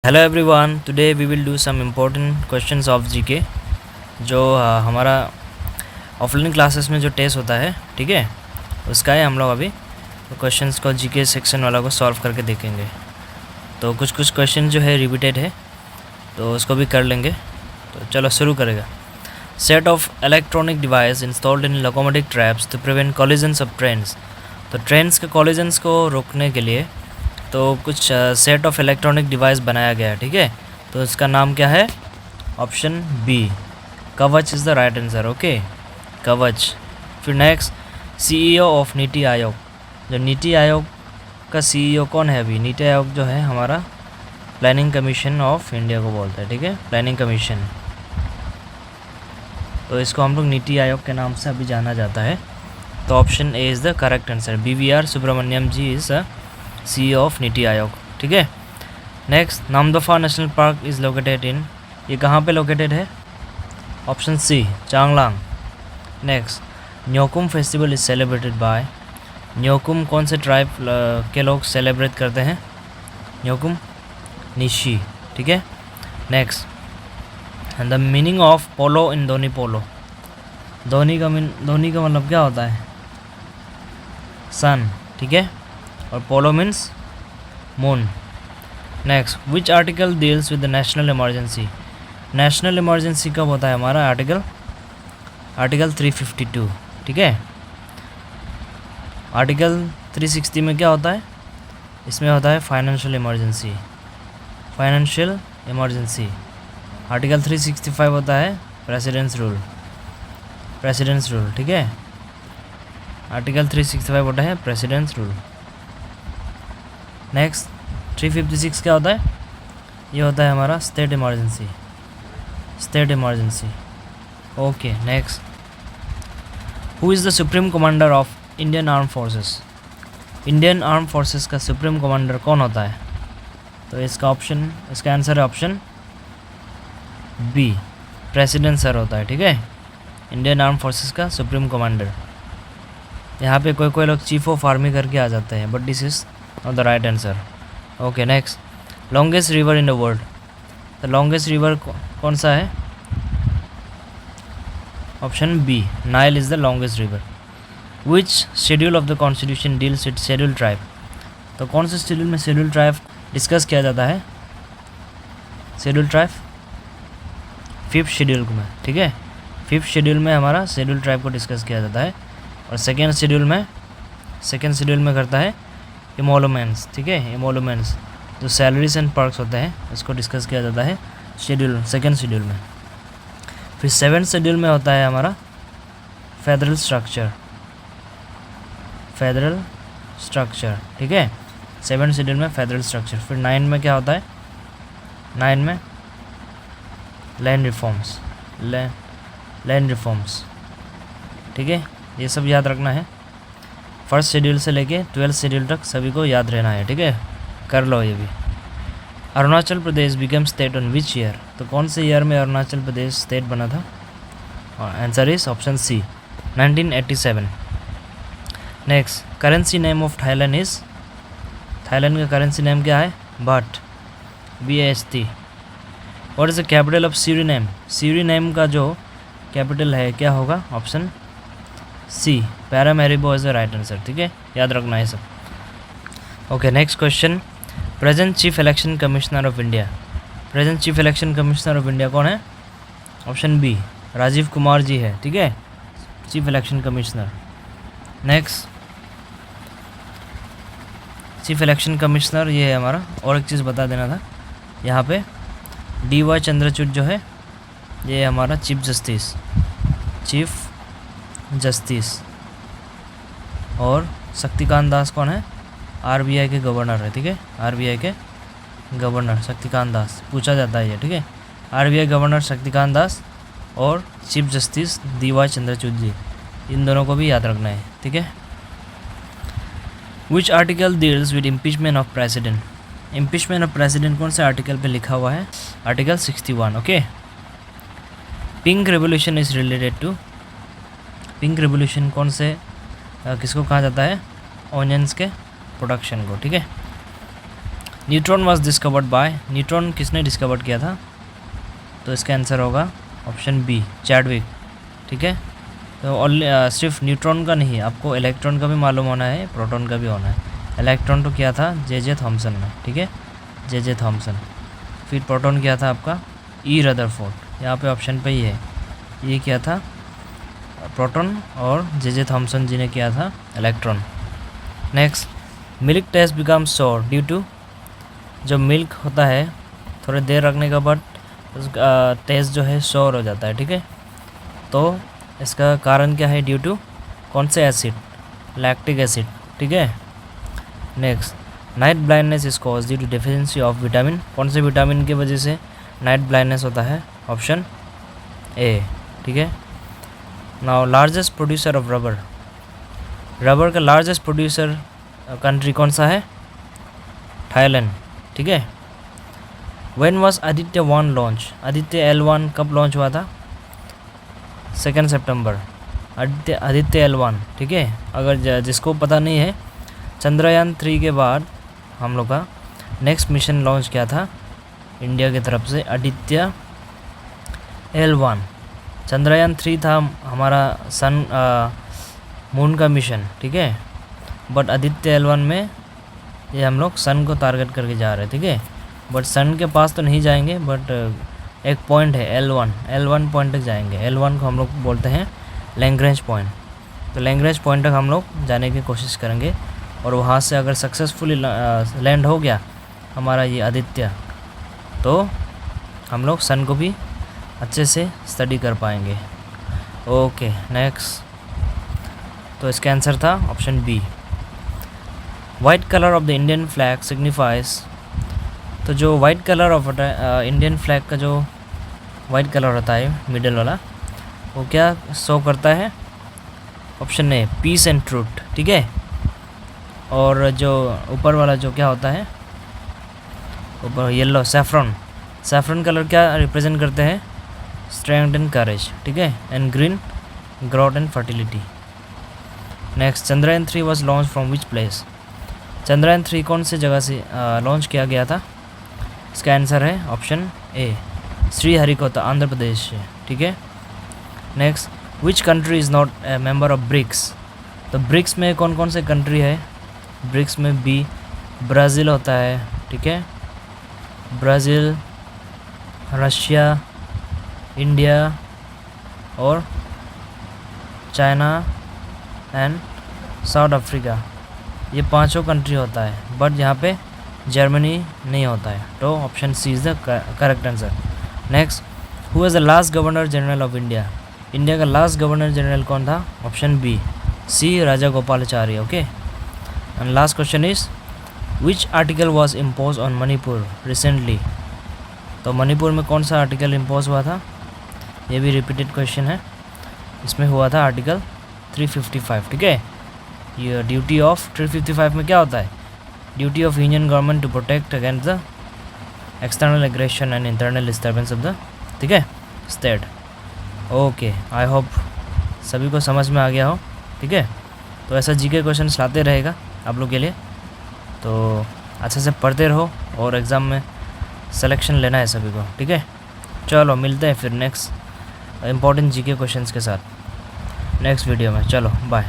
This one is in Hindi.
Hello everyone, today we will do some important questions of GK जो हमारा ऑफलाइन क्लासेस में जो टेस्ट होता है, ठीक है, उसका है। हम लोग अभी क्वेश्चंस को जीके सेक्शन वाला को सॉल्व करके देखेंगे। तो कुछ कुछ क्वेश्चन जो है रिपीटेड है, तो उसको भी कर लेंगे। तो चलो शुरू करेगा। Set of electronic device installed in locomotive traps to prevent collisions of trains. तो ट्रेन्स के कॉलिजन्स को रोकने के लिए तो कुछ सेट ऑफ इलेक्ट्रॉनिक डिवाइस बनाया गया है, ठीक है। तो इसका नाम क्या है? ऑप्शन बी, कवच is the right answer. Okay, कवच। फिर नेक्स्ट, सीईओ ऑफ नीति आयोग। जो नीति आयोग का सीईओ कौन है? अभी नीति आयोग जो है हमारा प्लानिंग कमीशन ऑफ इंडिया को बोलता है, ठीक है, प्लानिंग कमीशन। तो इसको हम लोग नीति आयोग के नाम से अभी जाना जाता है। तो option A is the correct answer. BVR Subrahmanyam ji is CEO of Niti Aayog, ठीक है। Next, Namdapha national park is located in. ये कहाँ पे लोकेटेड है? Option C, Changlang. Next, Nyokum festival is celebrated by. Nyokum कौन से ट्राइब के लोग सेलिब्रेट करते हैं? न्योकुम निशी, ठीक है। Next, the meaning of Polo in Donyi Polo. Donyi का मतलब क्या होता है? सन, ठीक है, और Polo means moon. Next, which article deals with the national emergency. National emergency कब होता है हमारा? आर्टिकल 352, ठीक है। आर्टिकल 360 में क्या होता है? इसमें होता है फाइनेंशियल इमरजेंसी। आर्टिकल 365 होता है प्रेसिडेंट्स रूल, ठीक है। आर्टिकल 365 होता है प्रेसिडेंट्स रूल। नेक्स्ट, 356 क्या होता है? ये होता है हमारा state emergency. Okay, next, who is the supreme commander of Indian arm forces. Indian arm forces का सुप्रीम कमांडर कौन होता है? तो इसका आंसर है ऑप्शन बी, प्रेसिडेंट सर होता है, ठीक है। इंडियन आर्म फोर्सेस का सुप्रीम कमांडर। यहाँ पे कोई लोग चीफ ऑफ आर्मी करके आ जाते हैं, but this is not the right answer. Okay, next, longest river in the world. The longest river कौन सा है? Option B, Nile is the longest river. Which schedule of the constitution deals with schedule tribe. तो कौन से शेड्यूल में शेड्यूल ट्राइब डिस्कस किया जाता है? शेड्यूल ट्राइब 5th शेड्यूल में, ठीक है। 5th शेड्यूल में हमारा शेड्यूल ट्राइब को डिस्कस किया जाता है। और सेकेंड शेड्यूल में करता है इमोलुमेंट्स, ठीक है। इमोलुमेंट्स जो सैलरीज एंड पर्क्स होते हैं, इसको डिस्कस किया जाता है सेकेंड शेड्यूल में। फिर 7th शेड्यूल में होता है हमारा फेडरल स्ट्रक्चर, ठीक है। 7th शेड्यूल में फेडरल स्ट्रक्चर। फिर 9 में क्या होता है? 9 में लैंड रिफॉर्म्स, ठीक है। ये सब याद रखना है। 1st शेड्यूल से लेके 12th शेड्यूल तक सभी को याद रहना है, ठीक है, कर लो ये भी। Arunachal Pradesh become state on which year. तो कौन से ईयर में अरुणाचल प्रदेश स्टेट बना था? Answer is option C, 1987। Next, currency name of Thailand is. Thailand का करेंसी नेम क्या है? Baht, BAST। What is the capital of Suriname. Suriname का जो कैपिटल है क्या होगा? Option C, Paramaribo is the right answer, ठीक है, याद रखना है सब। Okay, next question, present chief election commissioner of India. Present chief election commissioner of India कौन है? ऑप्शन बी, राजीव कुमार जी है, ठीक है, chief election commissioner. Next, chief election commissioner ये है हमारा। और एक चीज़ बता देना था, यहाँ पे DY चंद्रचूड़ जो है ये हमारा चीफ जस्टिस। और शक्तिकांत दास कौन है? RBI के गवर्नर है, ठीक है, RBI के गवर्नर शक्तिकांत दास पूछा जाता है ये, ठीक है। RBI गवर्नर शक्तिकांत दास और chief justice DY Chandrachud ji, इन दोनों को भी याद रखना है, ठीक है। Which article deals with impeachment of president. Impeachment of president कौन से आर्टिकल पे लिखा हुआ है? Article 61, okay. Pink revolution is related to. Pink revolution कौन से किसको कहा जाता है? ऑनियंस के प्रोडक्शन को, ठीक है। Neutron was discovered by, neutron किसने डिस्कवर किया था? तो इसका आंसर होगा ऑप्शन बी, चैडविक। ठीक है, तो सिर्फ न्यूट्रॉन का नहीं, आपको इलेक्ट्रॉन का भी मालूम होना है, प्रोटॉन का भी होना है। इलेक्ट्रॉन तो किया था जे थॉमसन ने, ठीक है, जे थॉमसन। फिर प्रोटॉन किया था आपका ई रदरफोर्ड, यहाँ पे ऑप्शन पे ही है, ये किया था प्रोटॉन, और जे थॉमसन जी ने किया था electron. Next, milk taste become sour due to, जो मिल्क होता है थोड़ी देर रखने के बाद उसका टेस्ट जो है सोर हो जाता है। ठीक है, तो इसका कारण क्या है? ड्यू टू कौन से एसिड? Lactic acid. ठीक है, next, night blindness is cause due to deficiency of vitamin, कौन से विटामिन की वजह से नाइट ब्लाइंडनेस होता है? ऑप्शन ए। ठीक है, now largest producer of rubber, rubber का लार्जेस्ट प्रोड्यूसर कंट्री कौन सा है? थाईलैंड। ठीक है, when was Aditya 1 launch, Aditya L1 कब लॉन्च हुआ था? 2 सितंबर, आदित्य L1। ठीक है, अगर जिसको पता नहीं है, चंद्रयान 3 के बाद हम लोग का नेक्स्ट मिशन लॉन्च किया था इंडिया की तरफ से, आदित्य L1। चंद्रयान 3 था हमारा सन मून का मिशन। ठीक है, बट आदित्य L1 में ये हम लोग सन को टारगेट करके जा रहे हैं। ठीक है, बट सन के पास तो नहीं जाएंगे, बट एक पॉइंट है L1 पॉइंट तक जाएंगे। L1 को हम लोग बोलते हैं लैग्रेंज पॉइंट, तो लैग्रेंज पॉइंट तक हम लोग जाने की कोशिश करेंगे, और वहाँ से अगर सक्सेसफुली लैंड हो गया हमारा ये आदित्य, तो हम लोग सन को भी अच्छे से स्टडी कर पाएंगे। ओके, नेक्स्ट, तो इसका आंसर था option B. White colour of the Indian flag signifies, तो जो white colour of Indian flag का जो वाइट कलर होता है मिडल वाला, वो क्या शो करता है? Option A, peace and truth. ठीक है, और जो ऊपर वाला जो क्या होता है, ऊपर येलो, सैफरन कलर क्या रिप्रेजेंट करते हैं? Strength and courage. ठीक है, and green growth and fertility. Next, Chandrayaan 3 was launch from which place, Chandrayaan 3 कौन से जगह से लॉन्च किया गया था? इसका आंसर है ऑप्शन ए, श्रीहरिकोटा, आंध्र प्रदेश से। ठीक है, next, which country is not a member of BRICS, तो ब्रिक्स में कौन कौन से कंट्री है? ब्रिक्स में बी, ब्राज़ील होता है। ठीक है, ब्राज़ील, रशिया, इंडिया और चाइना एंड साउथ अफ्रीका, ये पांचों कंट्री होता है, बट यहाँ पे जर्मनी नहीं होता है, तो option C is the correct answer. Next, who is the last governor general of India, India का लास्ट गवर्नर जनरल कौन था? Option B, C Rajagopalachari. Okay, and last question is which article was impose on Manipur recently, तो मणिपुर में कौन सा आर्टिकल इम्पोज हुआ था? ये भी रिपीटेड क्वेश्चन है, इसमें हुआ था आर्टिकल 355। ठीक है, ये ड्यूटी ऑफ 355 में क्या होता है? Duty of Indian government to protect against the external aggression and internal disturbance of the, ठीक है, स्टेट। ओके, आई होप सभी को समझ में आ गया हो। ठीक है, तो ऐसा जीके क्वेश्चन लाते रहेगा आप लोग के लिए, तो अच्छे से पढ़ते रहो और एग्ज़ाम में सिलेक्शन लेना है सभी को। ठीक है, चलो मिलते हैं फिर नेक्स्ट इंपॉर्टेंट जीके क्वेश्चंस के साथ नेक्स्ट वीडियो में। चलो बाय।